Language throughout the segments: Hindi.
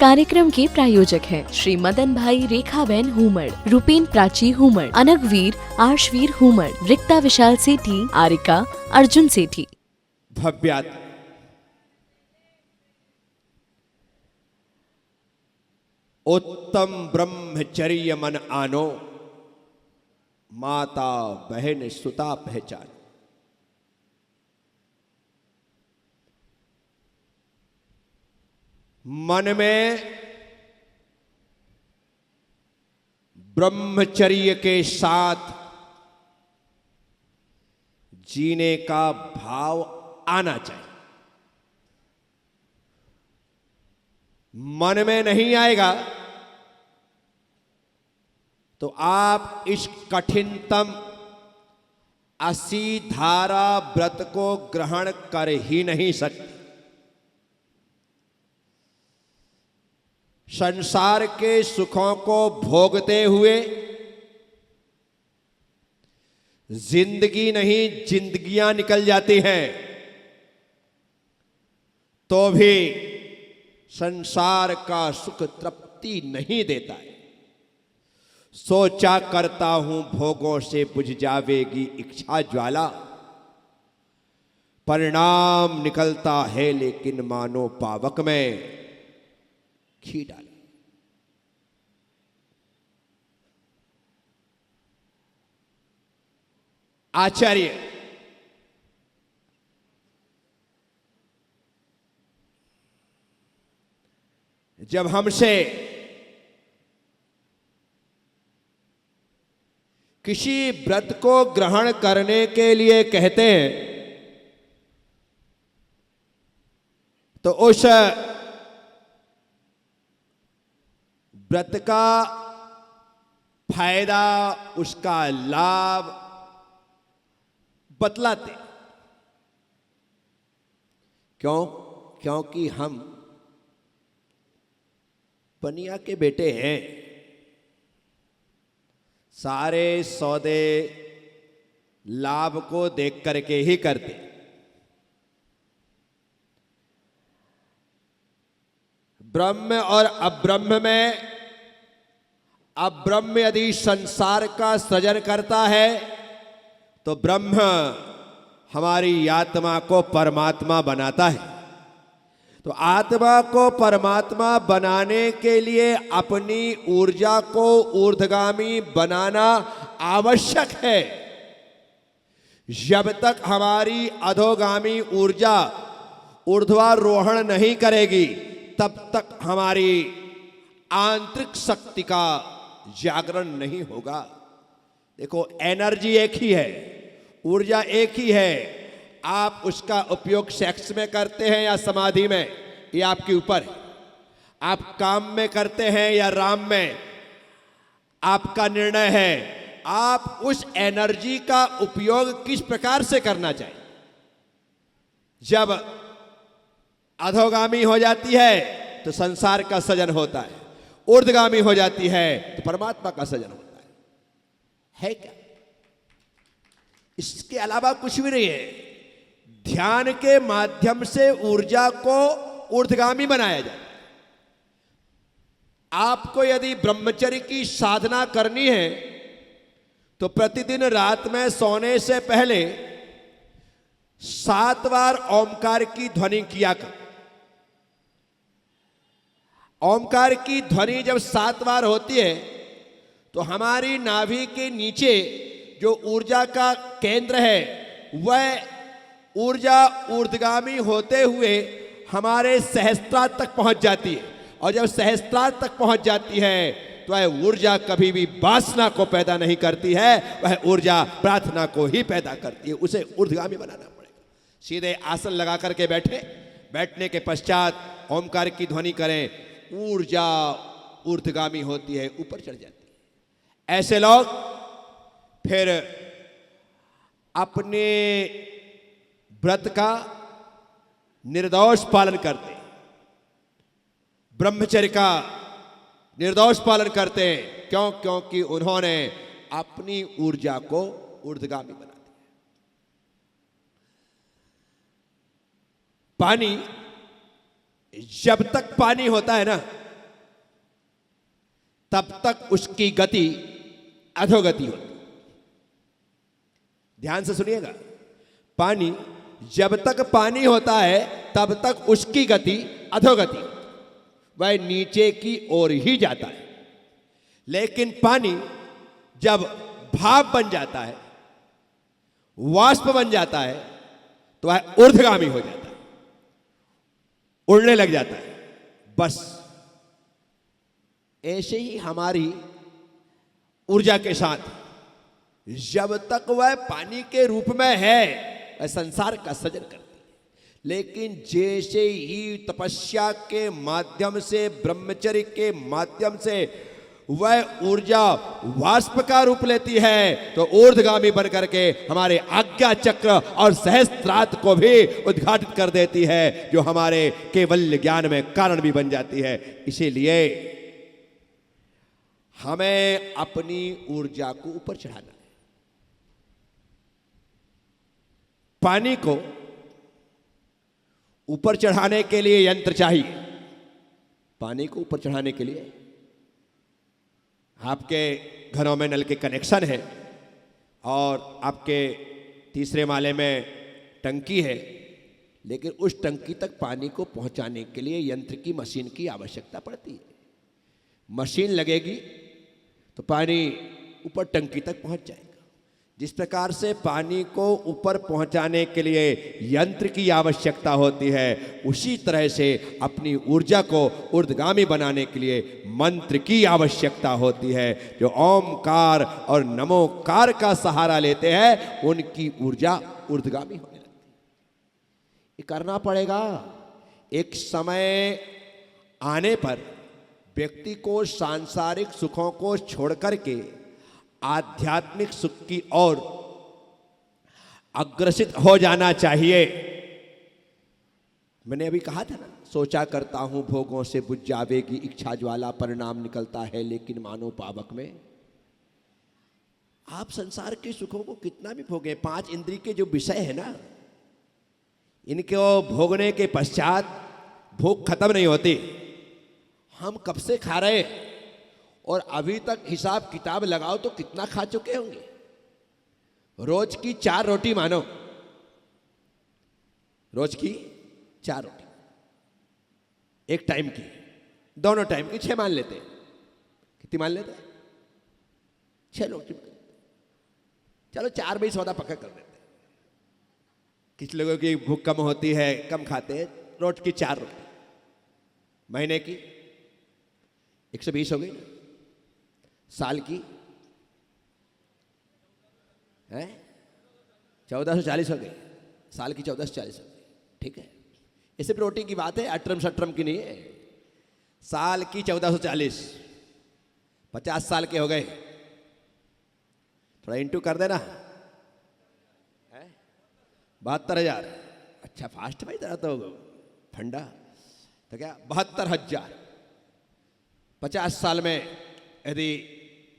कार्यक्रम के प्रायोजक हैं श्री मदन भाई रेखाबेन हुमड़, रूपेन प्राची हुमड़, अनगवीर आर्शवीर हुमड़, रिक्ता विशाल सेठी, आरिका अर्जुन सेठी। भव्यात उत्तम ब्रह्मचर्य मन आनो, माता बहन सुता पहचान। मन में ब्रह्मचर्य के साथ जीने का भाव आना चाहिए। मन में नहीं आएगा तो आप इस कठिनतम 80 धारा व्रत को ग्रहण कर ही नहीं सकते। संसार के सुखों को भोगते हुए जिंदगी नहीं जिंदगियां निकल जाती हैं, तो भी संसार का सुख तृप्ति नहीं देता है। सोचा करता हूं भोगों से बुझ जावेगी इच्छा ज्वाला, परिणाम निकलता है लेकिन मानो पावक में घी डाला। आचार्य जब हमसे किसी व्रत को ग्रहण करने के लिए कहते हैं तो उस व्रत का फायदा, उसका लाभ बतलाते। क्यों? क्योंकि हम पनिया के बेटे हैं। सारे सौदे लाभ को देख करके ही करते। ब्रह्म और अब्रह्म में अब्रह्म यदि संसार का सृजन करता है तो ब्रह्म हमारी आत्मा को परमात्मा बनाता है। तो आत्मा को परमात्मा बनाने के लिए अपनी ऊर्जा को ऊर्ध्वगामी बनाना आवश्यक है। जब तक हमारी अधोगामी ऊर्जा ऊर्ध्वारोहण नहीं करेगी तब तक हमारी आंतरिक शक्ति का जागरण नहीं होगा। देखो, एनर्जी एक ही है, ऊर्जा एक ही है। आप उसका उपयोग सेक्स में करते हैं या समाधि में, ये आपके ऊपर है। आप काम में करते हैं या राम में, आपका निर्णय है। आप उस एनर्जी का उपयोग किस प्रकार से करना चाहिए। जब अधोगामी हो जाती है तो संसार का सृजन होता है, ऊर्ध्वगामी हो जाती है तो परमात्मा का सृजन होता है क्या? इसके अलावा कुछ भी नहीं है। ध्यान के माध्यम से ऊर्जा को ऊर्ध्वगामी बनाया जाता है। आपको यदि ब्रह्मचर्य की साधना करनी है तो प्रतिदिन रात में सोने से पहले 7 बार ओमकार की ध्वनि किया कर। ओमकार की ध्वनि जब 7 बार होती है तो हमारी नाभि के नीचे जो ऊर्जा का केंद्र है वह ऊर्जा ऊर्ध्वगामी होते हुए हमारे सहस्त्रार तक पहुंच जाती है। और जब सहस्त्रार तक पहुंच जाती है तो वह ऊर्जा कभी भी वासना को पैदा नहीं करती है, वह ऊर्जा प्रार्थना को ही पैदा करती है। उसे ऊर्ध्वगामी बनाना पड़ेगा। सीधे आसन लगा करके बैठे, बैठने के पश्चात ओमकार की ध्वनि करें, ऊर्जा ऊर्ध्वगामी होती है, ऊपर चढ़ जाती है। ऐसे लोग फिर अपने व्रत का निर्दोष पालन करते हैं, ब्रह्मचर्य का निर्दोष पालन करते हैं। क्यों? क्योंकि उन्होंने अपनी ऊर्जा को ऊर्ध्वगामी बना दिया। पानी, जब तक पानी होता है ना, तब तक उसकी गति अधोगति होती। ध्यान से सुनिएगा, पानी जब तक पानी होता है तब तक उसकी गति अधोगति, वह नीचे की ओर ही जाता है। लेकिन पानी जब भाप बन जाता है, वाष्प बन जाता है, तो वह ऊर्ध्वगामी हो जाता है, उड़ने लग जाता है। बस ऐसे ही हमारी ऊर्जा के साथ जब तक वह पानी के रूप में है वह संसार का सृजन करती है। लेकिन जैसे ही तपस्या के माध्यम से, ब्रह्मचर्य के माध्यम से वह ऊर्जा वाष्प का रूप लेती है, तो ऊर्ध्वगामी बन करके हमारे आज्ञा चक्र और सहस्त्रार्थ को भी उद्घाटित कर देती है, जो हमारे केवल ज्ञान में कारण भी बन जाती है। इसीलिए हमें अपनी ऊर्जा को ऊपर चढ़ाना है। पानी को ऊपर चढ़ाने के लिए यंत्र चाहिए। पानी को ऊपर चढ़ाने के लिए आपके घरों में नल के कनेक्शन है और आपके तीसरे माले में टंकी है, लेकिन उस टंकी तक पानी को पहुंचाने के लिए यंत्र की, मशीन की आवश्यकता पड़ती है। मशीन लगेगी तो पानी ऊपर टंकी तक पहुंच जाएगा। जिस प्रकार से पानी को ऊपर पहुंचाने के लिए यंत्र की आवश्यकता होती है, उसी तरह से अपनी ऊर्जा को ऊर्ध्वगामी बनाने के लिए मंत्र की आवश्यकता होती है। जो ओमकार और नमोकार का सहारा लेते हैं, उनकी ऊर्जा ऊर्ध्वगामी होने लगती है। ये करना पड़ेगा। एक समय आने पर व्यक्ति को सांसारिक सुखों को छोड़ करके आध्यात्मिक सुख की ओर अग्रसित हो जाना चाहिए। मैंने अभी कहा था ना, सोचा करता हूं भोगों से बुझ जावेगी इच्छा ज्वाला, परिणाम निकलता है लेकिन मानो पावक में। आप संसार के सुखों को कितना भी भोगे, 5 इंद्रिय के जो विषय है ना, इनको भोगने के पश्चात भूख खत्म नहीं होती। हम कब से खा रहे हैं और अभी तक हिसाब किताब लगाओ तो कितना खा चुके होंगे। रोज की 4 रोटी मानो, रोज की 4 रोटी, एक टाइम की, दोनों टाइम की 6 मान लेते हैं। कितनी मान लेते हैं? 6 रोटी। चलो 4 में ही सौदा पक्का कर देते हैं। किस लोगों की भूख कम होती है, कम खाते हैं, रोज की 4 रोटी, महीने की 120 हो गई, साल की है 1440 हो गई, साल की 1440 हो गई। ठीक है, ये सिर्फ रोटी की बात है, अटरम शटरम की नहीं है। साल की 1440, 50 साल के हो गए, थोड़ा इंटू कर देना, 72,000। अच्छा फास्ट भाई, तरह तो फंडा तो क्या 72,000। 50 साल में यदि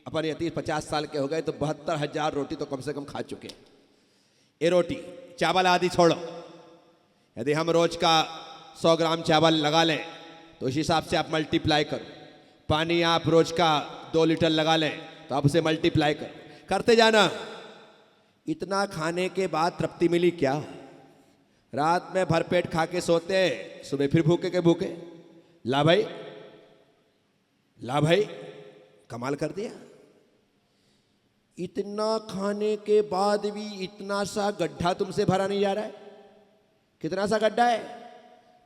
अपन यदि 50 साल के हो गए तो 72,000 रोटी तो कम से कम खा चुके। ये रोटी चावल आदि छोड़ो, यदि हम रोज का 100 ग्राम चावल लगा लें तो इस हिसाब से आप मल्टीप्लाई करो। पानी आप रोज का 2 लीटर लगा लें तो आप उसे मल्टीप्लाई करो, करते जाना। इतना खाने के बाद तृप्ति मिली क्या? रात में भरपेट खा के सोते, सुबह फिर भूखे के भूखे। ला भाई, ला भाई, कमाल कर दिया। इतना खाने के बाद भी इतना सा गड्ढा तुमसे भरा नहीं जा रहा है। कितना सा गड्ढा है?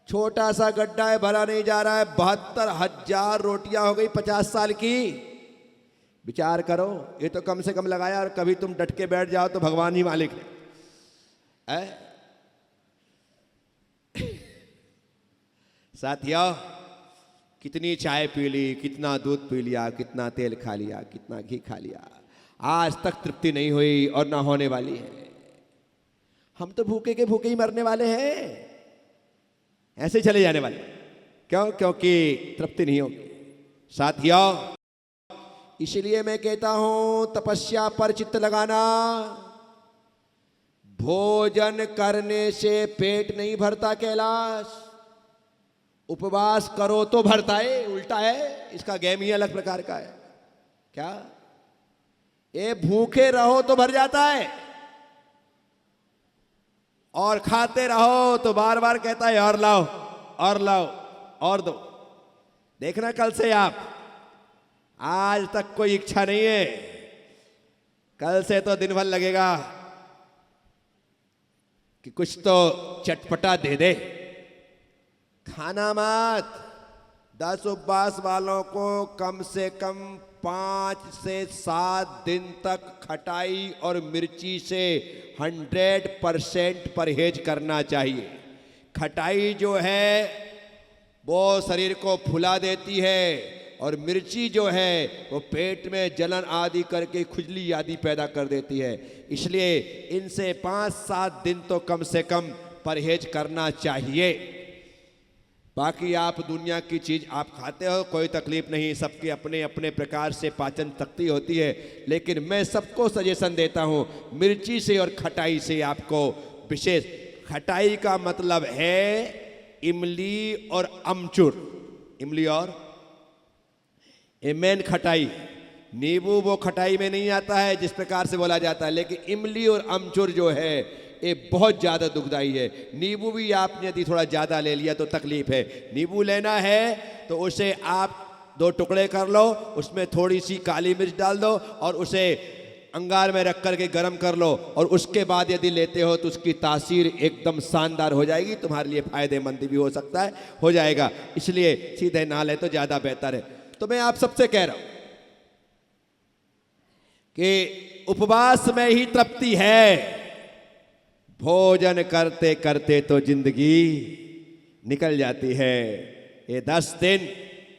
छोटा सा गड्ढा है, भरा नहीं जा रहा है। 72,000 रोटियां हो गई 50 साल की। विचार करो, ये तो कम से कम लगाया, और कभी तुम डट के बैठ जाओ तो भगवान ही मालिक है। साथियों, कितनी चाय पी ली, कितना दूध पी लिया, कितना तेल खा लिया, कितना घी खा लिया, आज तक तृप्ति नहीं हुई और ना होने वाली है। हम तो भूखे के भूखे ही मरने वाले हैं, ऐसे ही चले जाने वाले। क्यों? क्योंकि तृप्ति नहीं होगी। साथियों, इसलिए मैं कहता हूं तपस्या पर चित्त लगाना। भोजन करने से पेट नहीं भरता कैलाश, उपवास करो तो भरता है, उल्टा है, इसका गेम ही अलग प्रकार का है। क्या ये भूखे रहो तो भर जाता है, और खाते रहो तो बार बार कहता है और लाओ और लाओ और दो। देखना कल से आप, आज तक कोई इच्छा नहीं है, कल से तो दिन भर लगेगा कि कुछ तो चटपटा दे दे। खाना मत। 10 उपवास वालों को कम से कम 5 से 7 दिन तक खटाई और मिर्ची से 100% परहेज करना चाहिए। खटाई जो है वो शरीर को फुला देती है, और मिर्ची जो है वो पेट में जलन आदि करके खुजली आदि पैदा कर देती है। इसलिए इनसे 5-7 दिन तो कम से कम परहेज करना चाहिए। बाकी आप दुनिया की चीज आप खाते हो, कोई तकलीफ नहीं, सबके अपने अपने प्रकार से पाचन शक्ति होती है। लेकिन मैं सबको सजेशन देता हूं, मिर्ची से और खटाई से आपको विशेष। खटाई का मतलब है इमली और अमचूर। इमली और मेन खटाई। नींबू वो खटाई में नहीं आता है जिस प्रकार से बोला जाता है, लेकिन इमली और अमचूर जो है ये बहुत ज़्यादा दुखदाई है। नींबू भी आपने यदि थोड़ा ज़्यादा ले लिया तो तकलीफ है। नींबू लेना है तो उसे आप 2 टुकड़े कर लो, उसमें थोड़ी सी काली मिर्च डाल दो और उसे अंगार में रख करके गर्म कर लो, और उसके बाद यदि लेते हो तो उसकी तासीर एकदम शानदार हो जाएगी, तुम्हारे लिए फ़ायदेमंद भी हो सकता है, हो जाएगा। इसलिए सीधे ना ले तो ज़्यादा बेहतर है। तो मैं आप सबसे कह रहा हूं कि उपवास में ही तृप्ति है। भोजन करते करते तो जिंदगी निकल जाती है। ये 10 दिन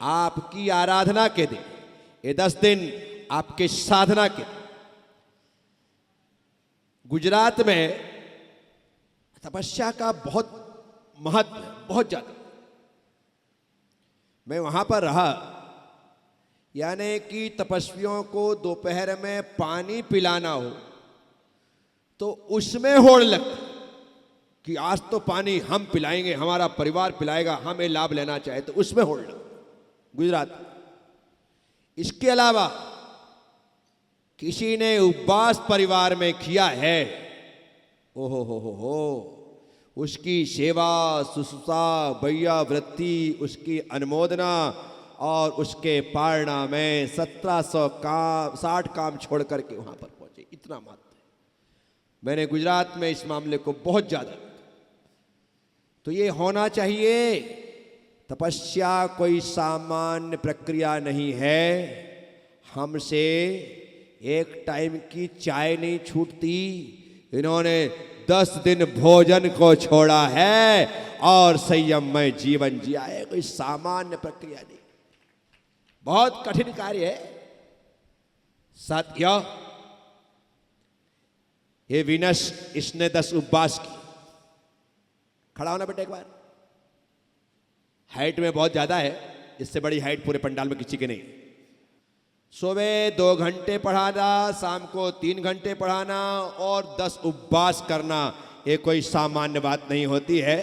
आपकी आराधना के दिन, ये 10 दिन आपके साधना के। गुजरात में तपस्या का बहुत महत्व है, बहुत ज्यादा। मैं वहां पर रहा, यानी कि तपस्वियों को दोपहर में पानी पिलाना हो तो उसमें होड़ लगती कि आज तो पानी हम पिलाएंगे, हमारा परिवार पिलाएगा, हमें लाभ लेना चाहे, तो उसमें होड़ लगती गुजरात। इसके अलावा किसी ने उपवास परिवार में किया है, ओहो हो, उसकी सेवा शुश्रूषा भैया वृत्ति, उसकी अनुमोदना और उसके पारणा में 1760 काम छोड़ करके वहां पर पहुंचे। इतना महत्व है। मैंने गुजरात में इस मामले को बहुत ज्यादा, तो ये होना चाहिए। तपस्या कोई सामान्य प्रक्रिया नहीं है। हमसे एक टाइम की चाय नहीं छूटती। इन्होंने 10 दिन भोजन को छोड़ा है और संयममय जीवन जिया है। कोई सामान्य प्रक्रिया नहीं, बहुत कठिन कार्य है साथियों। ये विनस, इसने 10 उपवास की। खड़ा होना बेटा एक बार। हाइट में बहुत ज्यादा है, इससे बड़ी हाइट पूरे पंडाल में किसी की नहीं। सुबह 2 घंटे पढ़ाना, शाम को 3 घंटे पढ़ाना और 10 उपवास करना, ये कोई सामान्य बात नहीं होती है,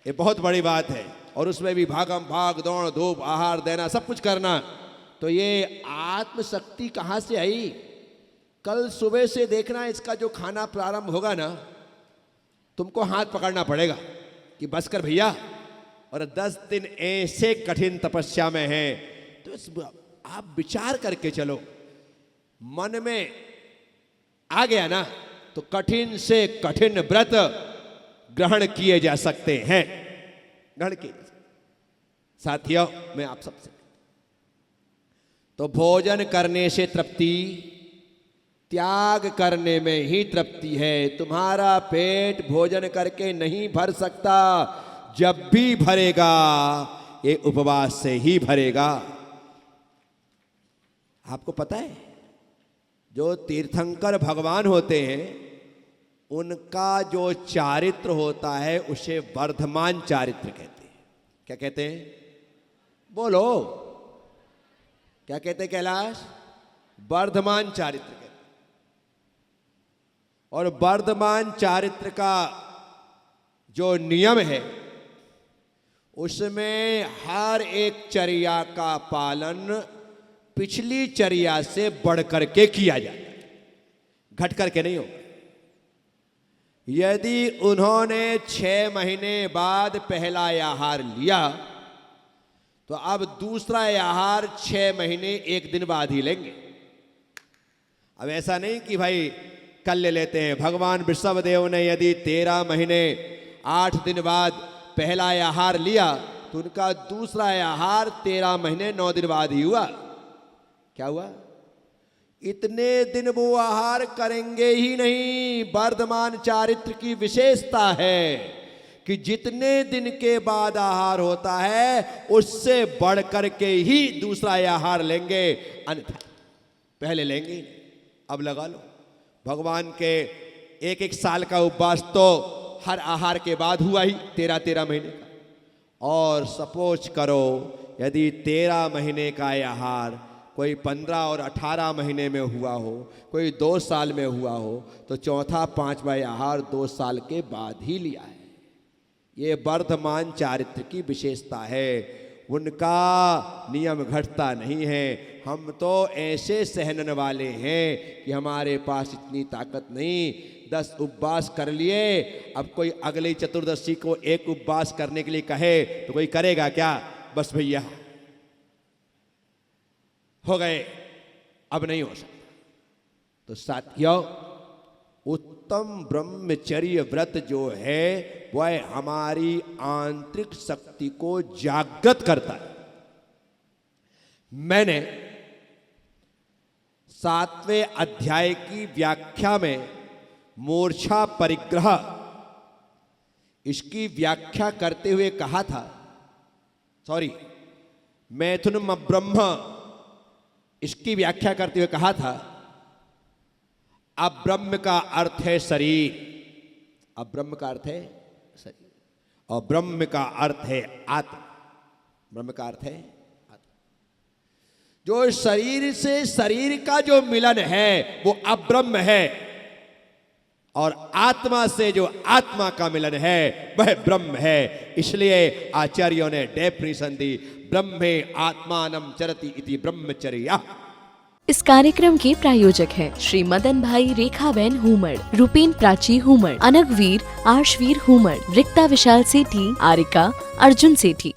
ये बहुत बड़ी बात है। और उसमें भी भागम भाग, दौड़ धूप, आहार देना, सब कुछ करना। तो ये आत्मशक्ति कहाँ से आई? कल सुबह से देखना, इसका जो खाना प्रारंभ होगा ना, तुमको हाथ पकड़ना पड़ेगा कि बस कर भैया। और 10 दिन ऐसे कठिन तपस्या में हैं, तो आप विचार करके चलो। मन में आ गया ना तो कठिन से कठिन व्रत ग्रहण किए जा सकते हैं, ग्रहण किए। साथियों, मैं आप सबसे, तो भोजन करने से तृप्ति, त्याग करने में ही तृप्ति है। तुम्हारा पेट भोजन करके नहीं भर सकता। जब भी भरेगा ये उपवास से ही भरेगा। आपको पता है, जो तीर्थंकर भगवान होते हैं उनका जो चारित्र होता है उसे वर्धमान चारित्र कहते हैं। क्या कहते हैं? बोलो, क्या कहते हैं कैलाश? वर्धमान चारित्र कहते हैं। और वर्धमान चारित्र का जो नियम है उसमें हर एक चर्या का पालन पिछली चर्या से बढ़ करके किया जाता है, घट करके नहीं होगा। यदि उन्होंने 6 महीने बाद पहला आहार लिया तो अब दूसरा आहार 6 महीने 1 दिन बाद ही लेंगे। अब ऐसा नहीं कि भाई कल ले लेते हैं। भगवान वृषभदेव ने यदि 13 महीने 8 दिन बाद पहला आहार लिया तो उनका दूसरा आहार 13 महीने 9 दिन बाद ही हुआ। क्या हुआ? इतने दिन वो आहार करेंगे ही नहीं। वर्धमान चारित्र की विशेषता है कि जितने दिन के बाद आहार होता है उससे बढ़ करके ही दूसरा आहार लेंगे, अन्यथा पहले लेंगे ही नहीं। अब लगा लो, भगवान के 1-1 साल का उपवास तो हर आहार के बाद हुआ ही 13-13 महीने का। और सपोज करो यदि 13 महीने का आहार कोई 15 और 18 महीने में हुआ हो, कोई 2 साल में हुआ हो, तो चौथा 5वां आहार 2 साल के बाद ही लिया है। ये वर्धमान चारित्र की विशेषता है। उनका नियम घटता नहीं है। हम तो ऐसे सहनन वाले हैं कि हमारे पास इतनी ताकत नहीं। 10 उपवास कर लिए, अब कोई अगली चतुर्दशी को 1 उपवास करने के लिए कहे तो कोई करेगा क्या? बस भैया हो गए, अब नहीं हो सकता। तो साथियों, उत्तम ब्रह्मचर्य व्रत जो है वह हमारी आंतरिक शक्ति को जागृत करता है। मैंने 7वें अध्याय की व्याख्या में मूर्छा परिग्रह, इसकी व्याख्या करते हुए कहा था, मैथुनम ब्रह्म, इसकी व्याख्या करते हुए कहा था, अब्रह्म का अर्थ है शरीर। अब्रह्म का अर्थ है शरीर और ब्रह्म का अर्थ है आत्मा। ब्रह्म का अर्थ है आत्मा। जो शरीर से शरीर का जो मिलन है वो अब्रह्म है, और आत्मा से जो आत्मा का मिलन है वह ब्रह्म है। इसलिए आचार्यों ने डेफिनेशन दी, ब्रह्मे आत्मानं चरति इति ब्रह्मचर्या। इस कार्यक्रम के प्रायोजक हैं श्री मदन भाई रेखाबेन हुमड़, रूपेन प्राची हुमड़, अनगवीर आर्शवीर हुमड़, रिक्ता विशाल सेठी, आरिका अर्जुन सेठी।